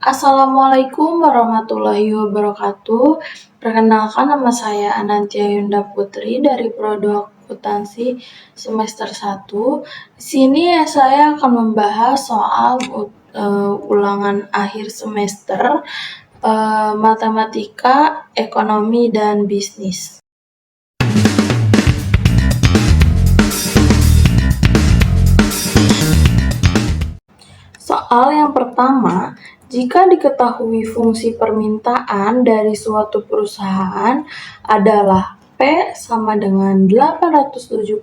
Assalamualaikum warahmatullahi wabarakatuh. Perkenalkan, nama saya Anantia Yunda Putri dari Prodi Akuntansi semester 1. Di sini saya akan membahas soal ulangan akhir semester matematika, ekonomi, dan bisnis. Soal yang pertama, jika diketahui fungsi permintaan dari suatu perusahaan adalah P sama dengan 875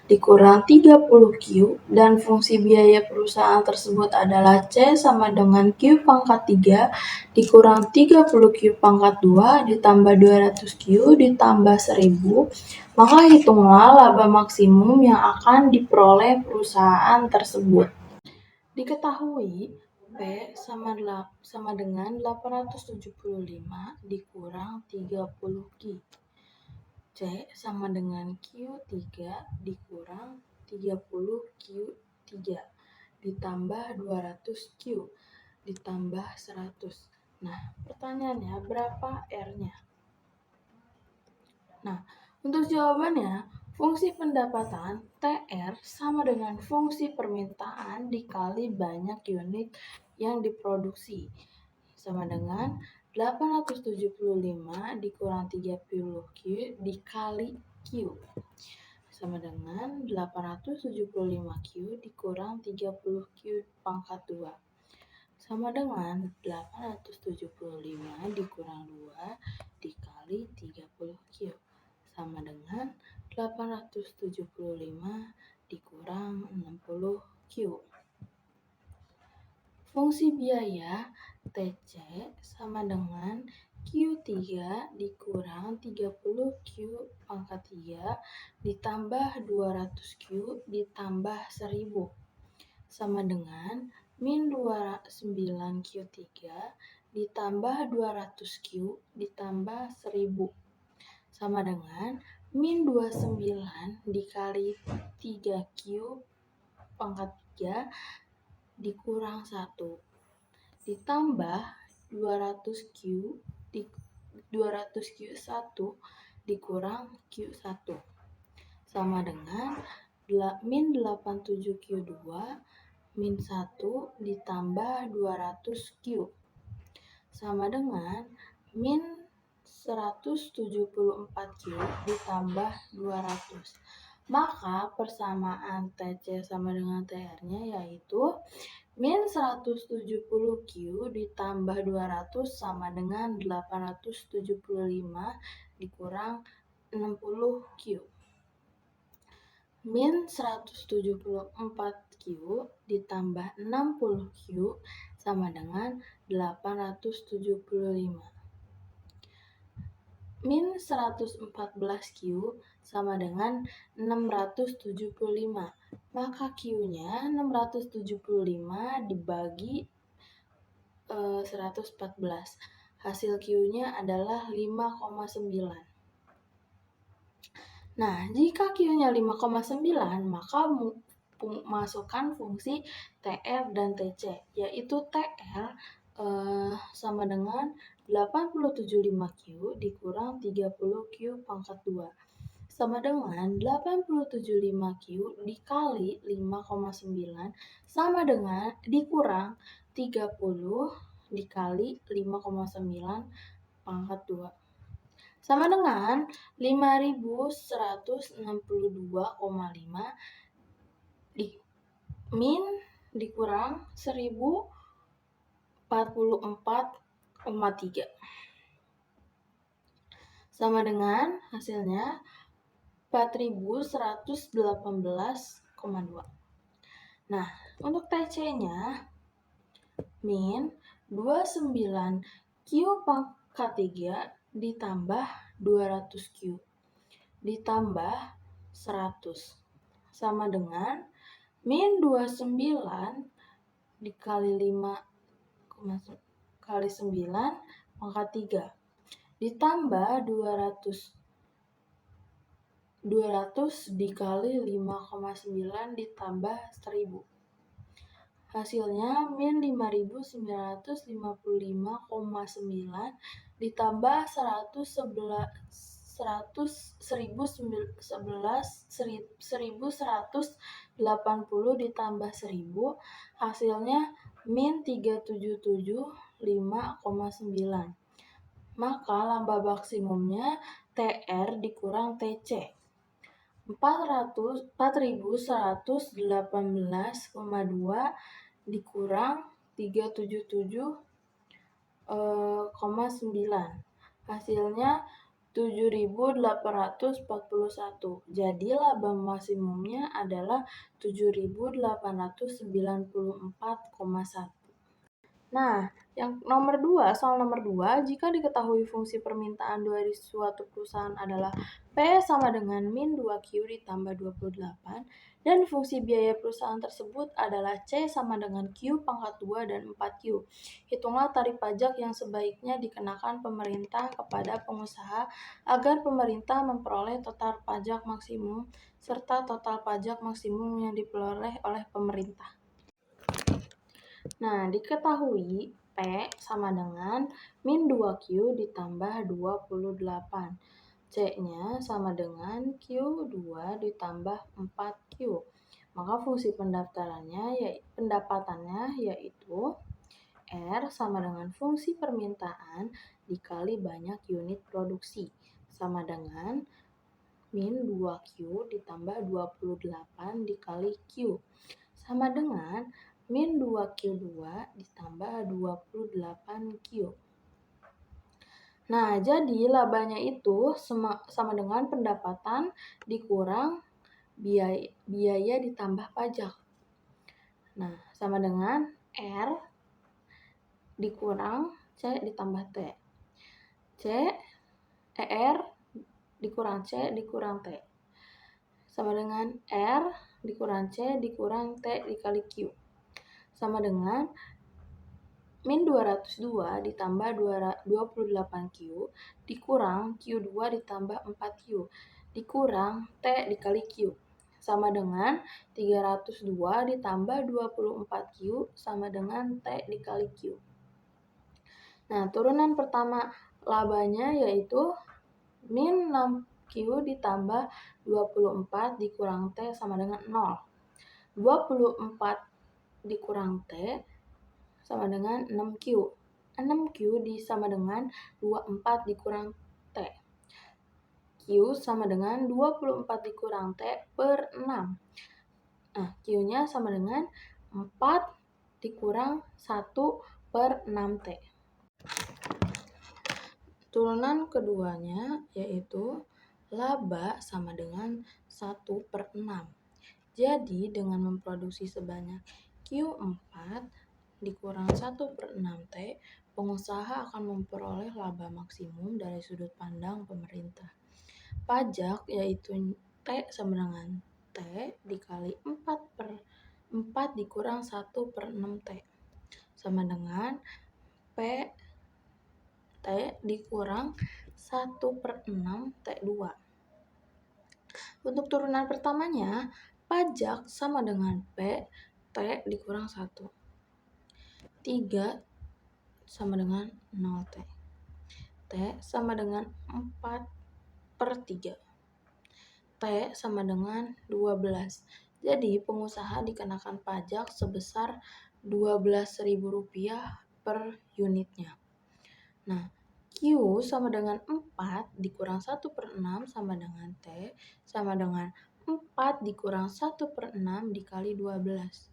dikurang 30Q dan fungsi biaya perusahaan tersebut adalah C sama dengan Q pangkat 3 dikurang 30Q pangkat 2 ditambah 200Q ditambah 1000, maka hitunglah laba maksimum yang akan diperoleh perusahaan tersebut. Diketahui P sama dengan 875 dikurang 30Q. C sama dengan Q3 dikurang 30Q3 ditambah 200Q ditambah 100. Nah, pertanyaannya berapa R-nya? Nah, untuk jawabannya, fungsi pendapatan TR sama dengan fungsi permintaan dikali banyak unit yang diproduksi, sama dengan 875 dikurang 30Q dikali Q, sama dengan 875Q dikurang 30Q pangkat 2, sama dengan 875 dikurang 2 dikali 30Q, sama dengan 875 dikurang 60Q. Fungsi biaya TC sama dengan Q3 dikurang 30Q pangkat 3 ditambah 200Q ditambah 1000, sama dengan min 29Q3 ditambah 200Q ditambah 1000, sama dengan min 29 dikali 3Q pangkat 3 dikurang 1 ditambah 200Q1 dikurang Q1, sama dengan min 87Q2 min 1 ditambah 200Q, sama dengan min 174Q ditambah 200. Maka persamaan TC sama dengan TR-nya yaitu min 170Q ditambah 200 sama dengan 875 dikurang 60Q. Min 174Q ditambah 60Q sama dengan 875. Min 114Q sama dengan 675. Maka Q-nya 675 dibagi 114. Hasil Q-nya adalah 5,9. Nah, jika Q-nya 5,9, maka masukkan fungsi TR dan TC, yaitu TR sama dengan 875Q dikurang 30Q pangkat 2, sama dengan 875Q dikali 5,9 sama dengan dikurang 30 dikali 5,9 pangkat 2, sama dengan 5162,5 min dikurang 1044,3, sama dengan hasilnya 4118,2. Nah, untuk TC-nya min 29Q pangkat 3 ditambah 200Q ditambah 100, sama dengan min 29 dikali 5 kali 9 pangkat 3 ditambah 200 dikali 5,9 ditambah 1000. Hasilnya min 5.955,9 ditambah 1.180 ditambah 1.000, hasilnya min 3.775,9. Maka laba maksimumnya TR dikurang TC. 4.118,2 dikurang 377,9. Hasilnya 7.841. Jadi laba maksimumnya adalah 7.894,1. Nah, yang soal nomor 2, jika diketahui fungsi permintaan dari suatu perusahaan adalah P sama dengan min 2Q ditambah 28, dan fungsi biaya perusahaan tersebut adalah C sama dengan Q pangkat 2 dan 4Q. Hitunglah tarif pajak yang sebaiknya dikenakan pemerintah kepada pengusaha agar pemerintah memperoleh total pajak maksimum serta total pajak maksimum yang diperoleh oleh pemerintah. Nah, diketahui P sama dengan min 2Q ditambah 28. C-nya sama dengan Q2 ditambah 4Q. Maka fungsi pendapatannya yaitu R sama dengan fungsi permintaan dikali banyak unit produksi sama dengan min 2Q ditambah 28 dikali Q sama dengan min 2Q2 ditambah 28Q. Nah, jadi labanya itu sama dengan pendapatan dikurang biaya ditambah pajak. Nah, sama dengan R dikurang C ditambah T. R dikurang C dikurang T. Sama dengan R dikurang C dikurang T dikali Q. Sama dengan min 202 ditambah 28Q dikurang Q2 ditambah 4Q dikurang T dikali Q. Sama dengan 302 ditambah 24Q sama dengan T dikali Q. Nah, turunan pertama labanya yaitu min 6Q ditambah 24 dikurang T sama dengan 0. 24 dikurang T sama dengan 6Q. 6Q sama dengan 24 dikurang T. Q sama dengan 24 dikurang T per 6. Nah, Q-nya sama dengan 4 dikurang 1 per 6T. Turunan keduanya yaitu laba sama dengan 1 per 6. Jadi, dengan memproduksi sebanyak Q4 dikurang 1 per 6T, pengusaha akan memperoleh laba maksimum dari sudut pandang pemerintah. Pajak yaitu T sama dengan T dikali 4 dikurang 1 per 6T sama dengan P T dikurang 1 per 6 T2. Untuk turunan pertamanya, pajak sama dengan P T dikurang 1. 3 sama dengan 0T. T sama dengan 4 per 3. T sama dengan 12. Jadi pengusaha dikenakan pajak sebesar Rp12.000 per unitnya. Nah, Q sama dengan 4 dikurang 1 per 6 sama dengan T sama dengan 4 dikurang 1 per 6 dikali 12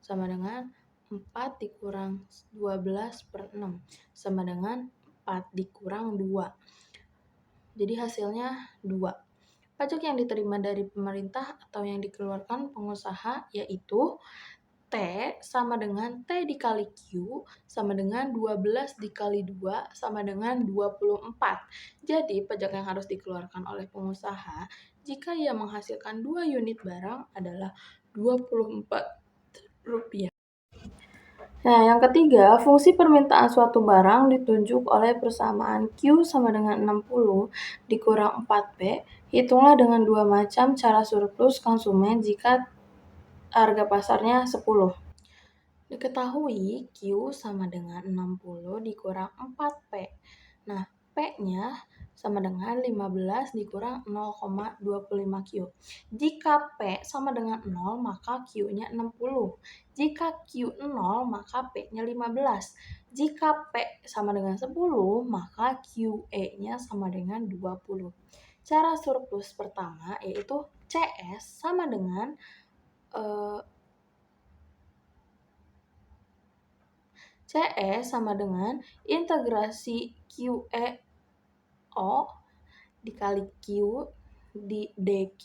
sama dengan 4 dikurang 12 per 6 sama dengan 4 dikurang 2. Jadi hasilnya 2. Pajak yang diterima dari pemerintah atau yang dikeluarkan pengusaha yaitu T sama dengan T dikali Q sama dengan 12 dikali 2 sama dengan 24. Jadi pajak yang harus dikeluarkan oleh pengusaha jika ia menghasilkan 2 unit barang adalah Rp24. Nah, yang ketiga, fungsi permintaan suatu barang ditunjuk oleh persamaan Q sama dengan 60 dikurang 4P. Hitunglah dengan dua macam cara surplus konsumen jika harga pasarnya 10. Diketahui Q sama dengan 60 dikurang 4P. Nah, P-nya sama dengan 15 dikurang 0,25 Q. Jika P sama dengan 0, maka Q-nya 60. Jika Q 0, maka P-nya 15. Jika P sama dengan 10, maka QE-nya sama dengan 20. Cara surplus pertama yaitu CS sama dengan CS sama dengan integrasi QEO dikali Q di DQ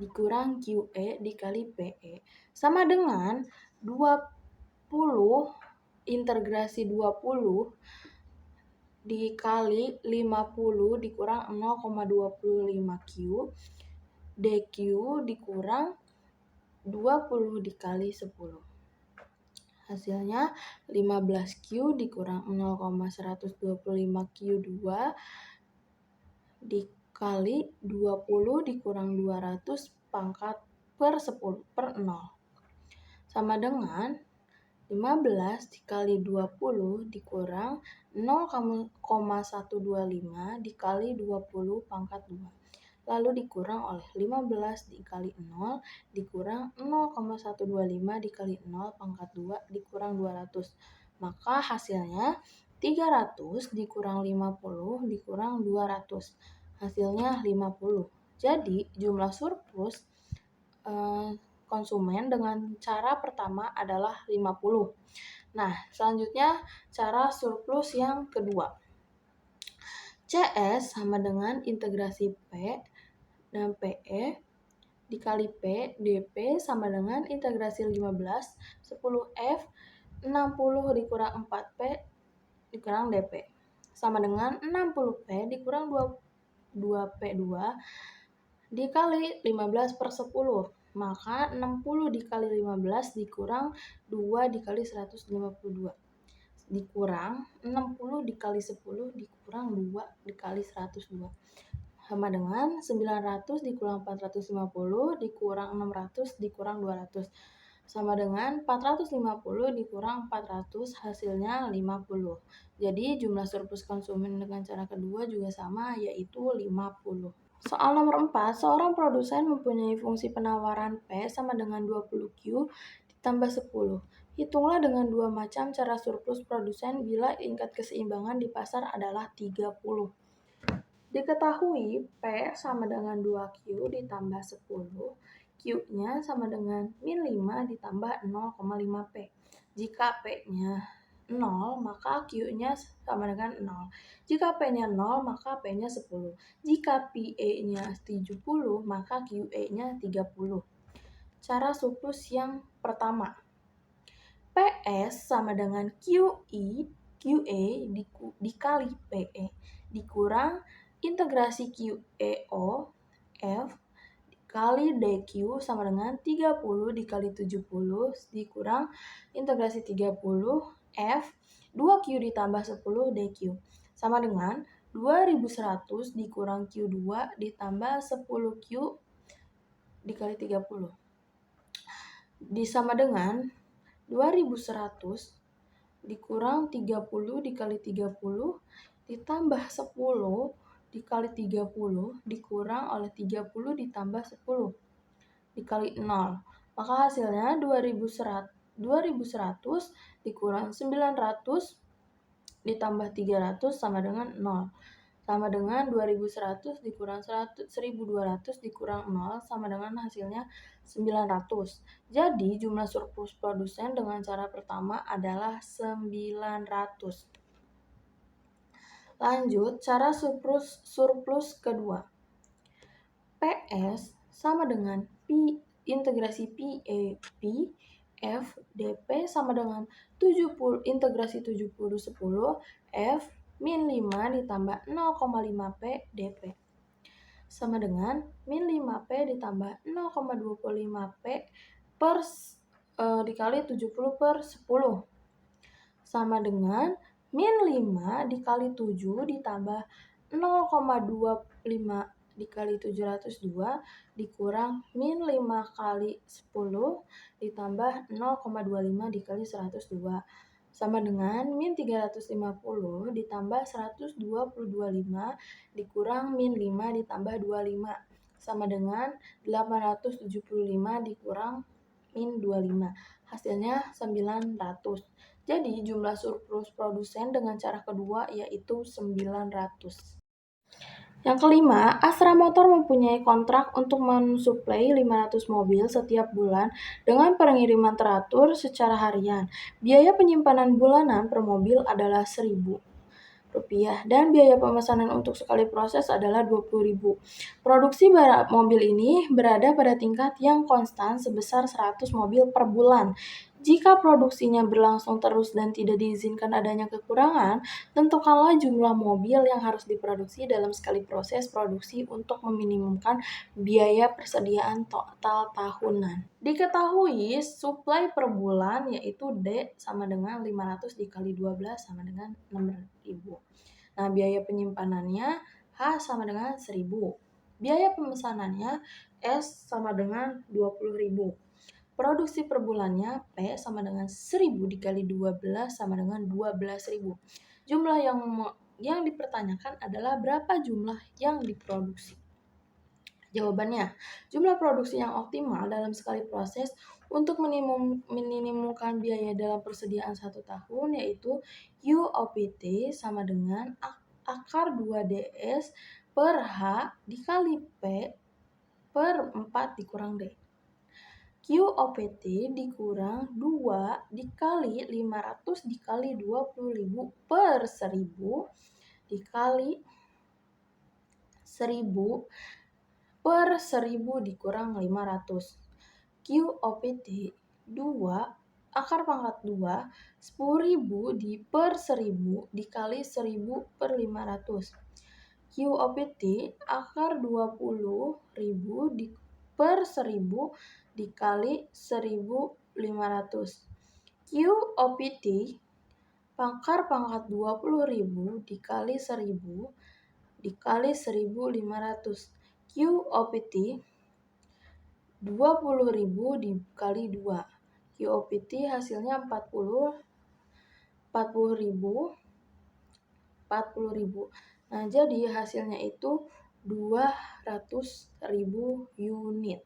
dikurang QE dikali PE sama dengan 20 integrasi 20 dikali 50 dikurang 0,25 Q DQ dikurang 20 dikali 10. Hasilnya 15Q dikurang 0,125 Q2 dikali 20 dikurang 200 pangkat per 10 per 0. Sama dengan 15 dikali 20 dikurang 0,125 dikali 20 pangkat 2. Lalu dikurang oleh 15 dikali 0 dikurang 0,125 dikali 0 pangkat 2 dikurang 200. Maka hasilnya 300 dikurang 50 dikurang 200. Hasilnya 50. Jadi jumlah surplus konsumen dengan cara pertama adalah 50. Nah, selanjutnya cara surplus yang kedua. CS sama dengan integrasi P dan PE dikali P, DP sama dengan integrasi 15, 10F, 60 dikurang 4P dikurang DP. Sama dengan 60P dikurang 2P2 dikali 15 per 10. Maka 60 dikali 15 dikurang 2 dikali 152. Dikurang 60 dikali 10 dikurang 2 dikali 102. Sama dengan 900 dikurang 450 dikurang 600 dikurang 200. Sama dengan 450 dikurang 400 hasilnya 50. Jadi jumlah surplus konsumen dengan cara kedua juga sama yaitu 50. Soal nomor 4, seorang produsen mempunyai fungsi penawaran P sama dengan 20Q ditambah 10. Hitunglah dengan dua macam cara surplus produsen bila tingkat keseimbangan di pasar adalah 30. Diketahui P sama dengan 2Q ditambah 10, Q-nya sama dengan min 5 ditambah 0,5P. Jika P-nya 0, maka Q-nya sama dengan 0. Jika P-nya 0, maka P-nya 10. Jika PE-nya 70, maka QE-nya 30. Cara surplus yang pertama. PS sama dengan QA dikali PE dikurang integrasi QEO F dikali DQ sama dengan 30 dikali 70 dikurang integrasi 30 F 2Q ditambah 10 DQ sama dengan 2100 dikurang Q2 ditambah 10Q dikali 30 disama dengan 2100 dikurang 30 dikali 30 ditambah 10 dikali 30 dikurang oleh 30 ditambah 10 dikali 0. Maka hasilnya 2100 dikurang 900 ditambah 300 sama dengan 0. Sama dengan 2100 dikurang 1200 dikurang 0 sama dengan hasilnya 900. Jadi jumlah surplus produsen dengan cara pertama adalah 900. Lanjut, cara surplus kedua. PS sama dengan P integrasi PEP F DP sama dengan 70 integrasi 70 10 F min 5 ditambah 0,5P DP sama dengan min 5P ditambah 0,25P per dikali 70 per 10 sama dengan min 5 dikali 7 ditambah 0,25 dikali 702 dikurang min 5 kali 10 ditambah 0,25 dikali 102 sama dengan min 350 ditambah 122,5 dikurang min 5 ditambah 25 sama dengan 875 dikurang min 25. Hasilnya 900. Jadi jumlah surplus produsen dengan cara kedua yaitu 900. Yang kelima, Astra Motor mempunyai kontrak untuk mensuplai 500 mobil setiap bulan dengan pengiriman teratur secara harian. Biaya penyimpanan bulanan per mobil adalah Rp1.000 dan biaya pemesanan untuk sekali proses adalah Rp20.000. Produksi mobil ini berada pada tingkat yang konstan sebesar 100 mobil per bulan. Jika produksinya berlangsung terus dan tidak diizinkan adanya kekurangan, tentukanlah jumlah mobil yang harus diproduksi dalam sekali proses produksi untuk meminimumkan biaya persediaan total tahunan. Diketahui suplai per bulan yaitu D sama dengan 500 dikali 12 sama dengan 6.000. Nah, biaya penyimpanannya H sama dengan 1.000. Biaya pemesanannya S sama dengan 20.000. Produksi per bulannya P sama dengan 1.000 dikali 12 sama dengan 12.000. Jumlah yang dipertanyakan adalah berapa jumlah yang diproduksi. Jawabannya, jumlah produksi yang optimal dalam sekali proses untuk meminimumkan biaya dalam persediaan 1 tahun yaitu UOPT sama dengan akar 2DS per H dikali P per 4 dikurang D. QOPT dikurang 2 dikali 500 dikali 20.000 per 1.000 dikali 1.000 per 1.000 dikurang 500. QOPT 2 akar pangkat 2 10.000 per 1.000 dikali 1.000 per 500. QOPT akar 20.000 per 1.000 dikali 1.500. QOPT akar pangkat 20.000 dikali 1.000 dikali 1.500. QOPT 20.000 dikali 2. QOPT hasilnya 40.000. Nah, jadi hasilnya itu 200.000 unit.